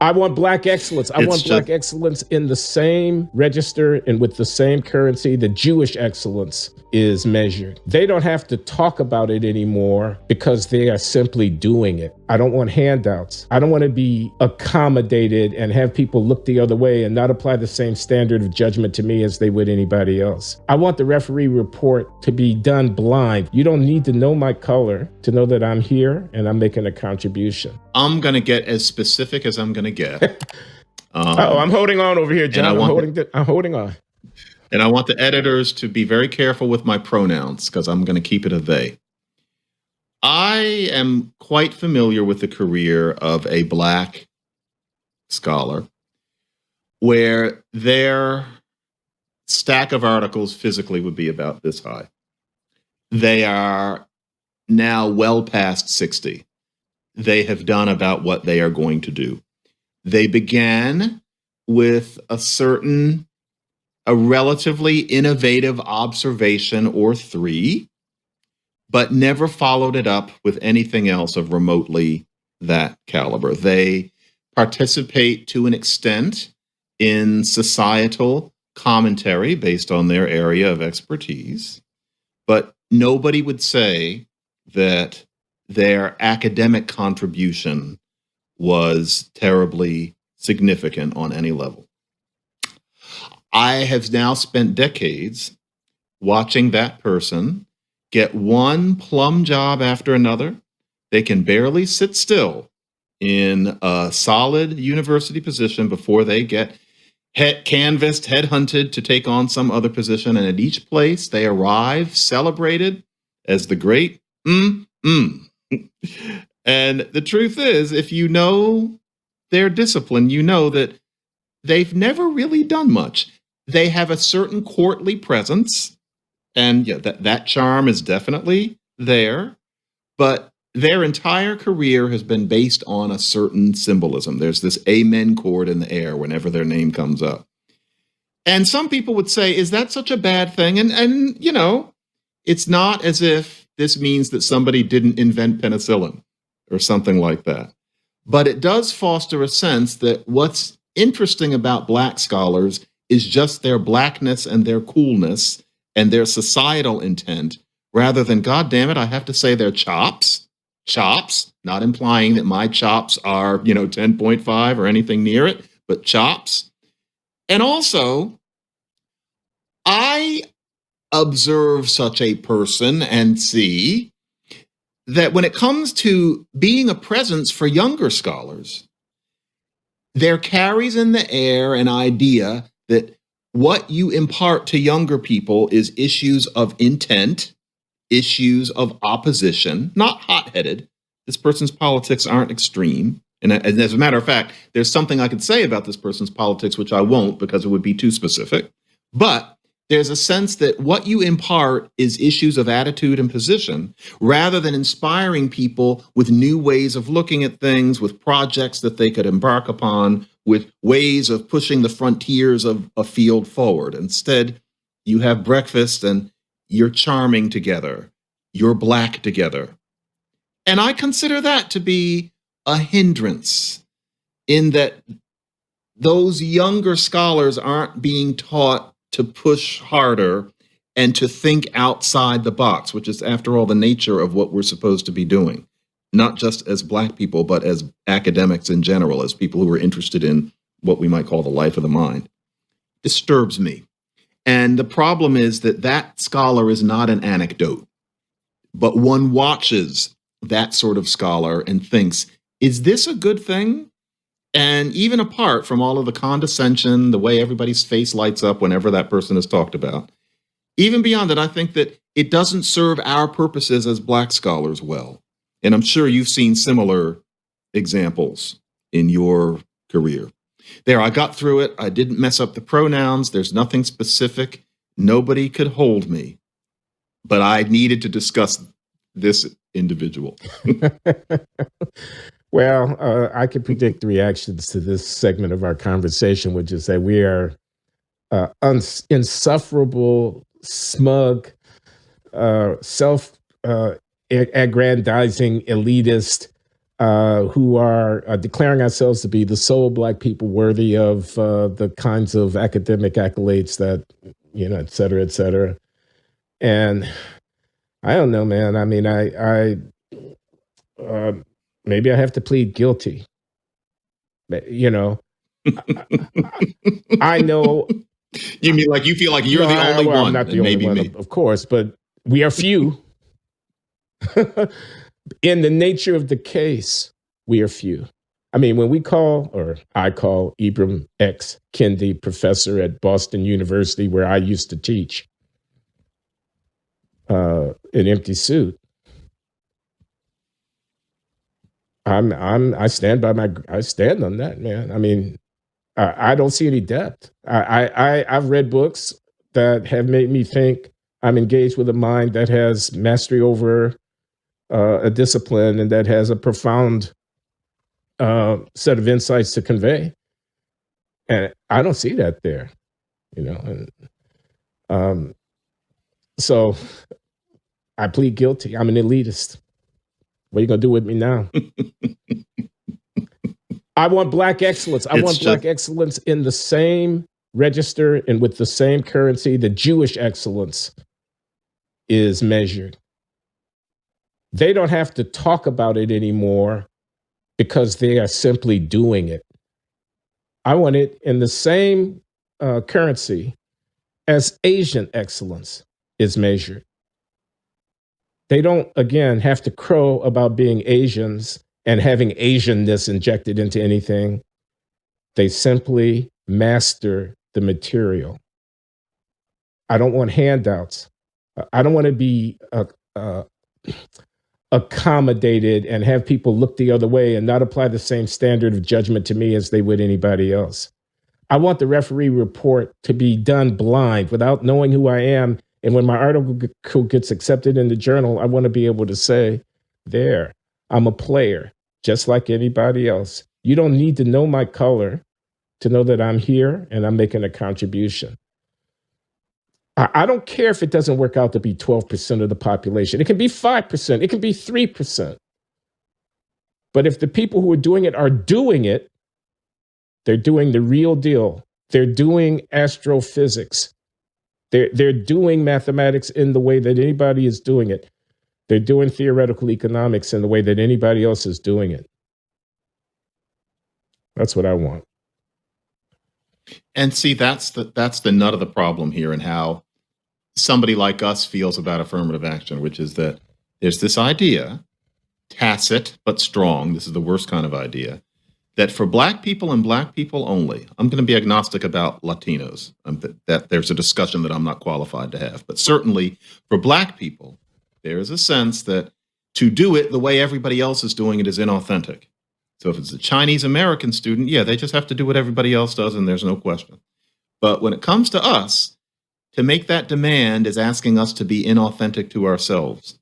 I want black excellence. I It's want black excellence in the same register and with the same currency that Jewish excellence is measured. They don't have to talk about it anymore because they are simply doing it. I don't want handouts. I don't want to be accommodated and have people look the other way and not apply the same standard of judgment to me as they would anybody else. I want the referee report to be done blind. You don't need to know my color to know that I'm here and I'm making a contribution. I'm going to get as specific as I'm going to get. I'm holding on over here, John. I'm holding on. And I want the editors to be very careful with my pronouns because I'm going to keep it a they. I am quite familiar with the career of a black scholar where their stack of articles physically would be about this high. They are now well past 60. They have done about what they are going to do. They began with a relatively innovative observation or three, but never followed it up with anything else of remotely that caliber. They participate to an extent in societal commentary based on their area of expertise, but nobody would say that their academic contribution was terribly significant on any level. I have now spent decades watching that person get one plum job after another. They can barely sit still in a solid university position before they get canvassed, headhunted to take on some other position. And at each place they arrive celebrated as the great And the truth is, if you know their discipline, you know that they've never really done much. They have a certain courtly presence, and yeah, that charm is definitely there, but their entire career has been based on a certain symbolism. There's this amen chord in the air whenever their name comes up. And some people would say, is that such a bad thing? And you know, it's not as if this means that somebody didn't invent penicillin or something like that. But it does foster a sense that what's interesting about Black scholars is just their Blackness and their coolness and their societal intent, rather than, God damn it, I have to say their chops, not implying that my chops are, 10.5 or anything near it, but chops. And also, I observe such a person and see that when it comes to being a presence for younger scholars, there carries in the air an idea that what you impart to younger people is issues of intent, issues of opposition, not hot-headed. This person's politics aren't extreme. And as a matter of fact, there's something I could say about this person's politics, which I won't because it would be too specific. But there's a sense that what you impart is issues of attitude and position, rather than inspiring people with new ways of looking at things, with projects that they could embark upon, with ways of pushing the frontiers of a field forward. Instead, you have breakfast and you're charming together, you're Black together. And I consider that to be a hindrance, in that those younger scholars aren't being taught to push harder and to think outside the box, which is, after all, the nature of what we're supposed to be doing, not just as Black people, but as academics in general, as people who are interested in what we might call the life of the mind. Disturbs me. And the problem is that that scholar is not an anecdote, but one watches that sort of scholar and thinks, is this a good thing? And even apart from all of the condescension, the way everybody's face lights up whenever that person is talked about, even beyond that, I think that it doesn't serve our purposes as Black scholars well. And I'm sure you've seen similar examples in your career. There, I got through it. I didn't mess up the pronouns. There's nothing specific. Nobody could hold me. But I needed to discuss this individual. Well, I can predict the reactions to this segment of our conversation, which is that we are insufferable, smug, self-aggrandizing, elitist, who are declaring ourselves to be the sole Black people worthy of the kinds of academic accolades that, et cetera, et cetera. And I don't know, man. I mean, uh, maybe I have to plead guilty. I know. You mean like you feel like you're the only one? I'm not the only one, of course, but we are few. In the nature of the case, we are few. I mean, when I call Ibram X. Kendi, professor at Boston University, where I used to teach, an empty suit, I stand on that, man. I mean, I don't see any depth. I've read books that have made me think I'm engaged with a mind that has mastery over a discipline and that has a profound set of insights to convey. And I don't see that there, And so I plead guilty. I'm an elitist. What are you going to do with me now? I want Black excellence. I want Black excellence in the same register and with the same currency that Jewish excellence is measured. They don't have to talk about it anymore because they are simply doing it. I want it in the same currency as Asian excellence is measured. They don't, again, have to crow about being Asians and having Asianness injected into anything. They simply master the material. I don't want handouts. I don't want to be accommodated and have people look the other way and not apply the same standard of judgment to me as they would anybody else. I want the referee report to be done blind without knowing who I am. And when my article gets accepted in the journal, I want to be able to say, there, I'm a player, just like anybody else. You don't need to know my color to know that I'm here and I'm making a contribution. I don't care if it doesn't work out to be 12% of the population. It can be 5%. It can be 3%. But if the people who are doing it, they're doing the real deal. They're doing astrophysics. They're doing mathematics in the way that anybody is doing it. They're doing theoretical economics in the way that anybody else is doing it. That's what I want. And see, that's the nut of the problem here, and how somebody like us feels about affirmative action, which is that there's this idea, tacit but strong, this is the worst kind of idea, that for Black people and Black people only, I'm going to be agnostic about Latinos, that there's a discussion that I'm not qualified to have, but certainly for Black people, there is a sense that to do it the way everybody else is doing it is inauthentic. So if it's a Chinese American student, yeah, they just have to do what everybody else does, and there's no question. But when it comes to us, to make that demand is asking us to be inauthentic to ourselves.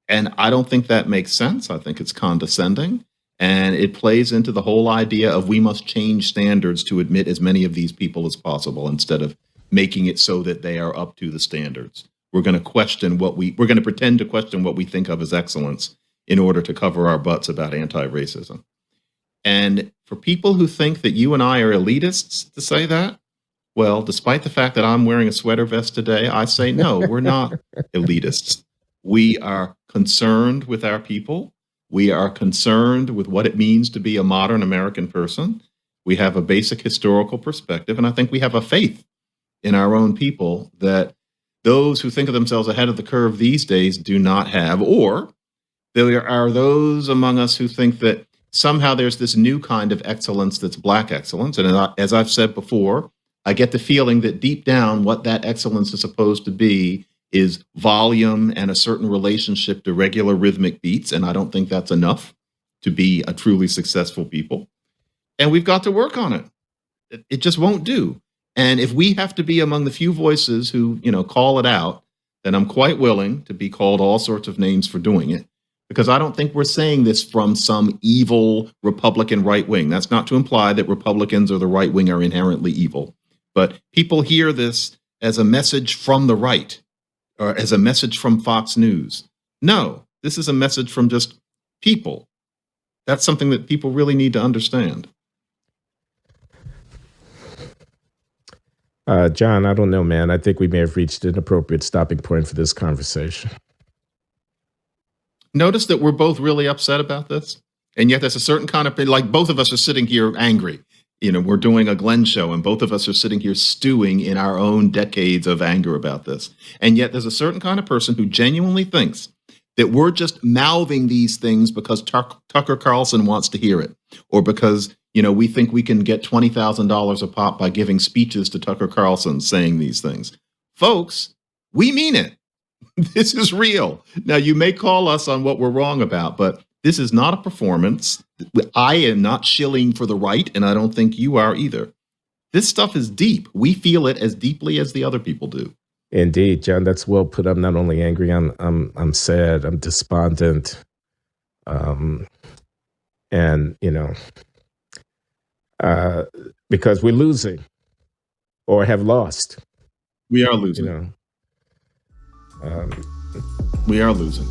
And I don't think that makes sense. I think it's condescending. And it plays into the whole idea of we must change standards to admit as many of these people as possible instead of making it so that they are up to the standards. We're going to pretend to question what we think of as excellence in order to cover our butts about anti-racism. And for people who think that you and I are elitists to say that, well, despite the fact that I'm wearing a sweater vest today, I say, no, we're not elitists. We are concerned with our people. We are concerned with what it means to be a modern American person. We have a basic historical perspective, and I think we have a faith in our own people that those who think of themselves ahead of the curve these days do not have, or there are those among us who think that somehow there's this new kind of excellence that's Black excellence. And as I've said before, I get the feeling that deep down what that excellence is supposed to be is volume and a certain relationship to regular rhythmic beats. And I don't think that's enough to be a truly successful people. And we've got to work on it. It just won't do. And if we have to be among the few voices who, call it out, then I'm quite willing to be called all sorts of names for doing it. Because I don't think we're saying this from some evil Republican right wing. That's not to imply that Republicans or the right wing are inherently evil. But people hear this as a message from the right or as a message from Fox News. No, this is a message from just people That's something that people really need to understand. John, I don't know, man. I think we may have reached an appropriate stopping point for this conversation. Notice that we're both really upset about this. And yet there's a certain kind of, like both of us are sitting here angry. We're doing a Glenn show and both of us are sitting here stewing in our own decades of anger about this. And yet there's a certain kind of person who genuinely thinks that we're just mouthing these things because Tucker Carlson wants to hear it, or because, we think we can get $20,000 a pop by giving speeches to Tucker Carlson saying these things. Folks, we mean it. This is real. Now, you may call us on what we're wrong about, but this is not a performance. I am not shilling for the right, and I don't think you are either. This stuff is deep. We feel it as deeply as the other people do. Indeed, John, that's well put. I'm not only angry, I'm sad, I'm despondent. Because we're losing or have lost. We are losing. We are losing.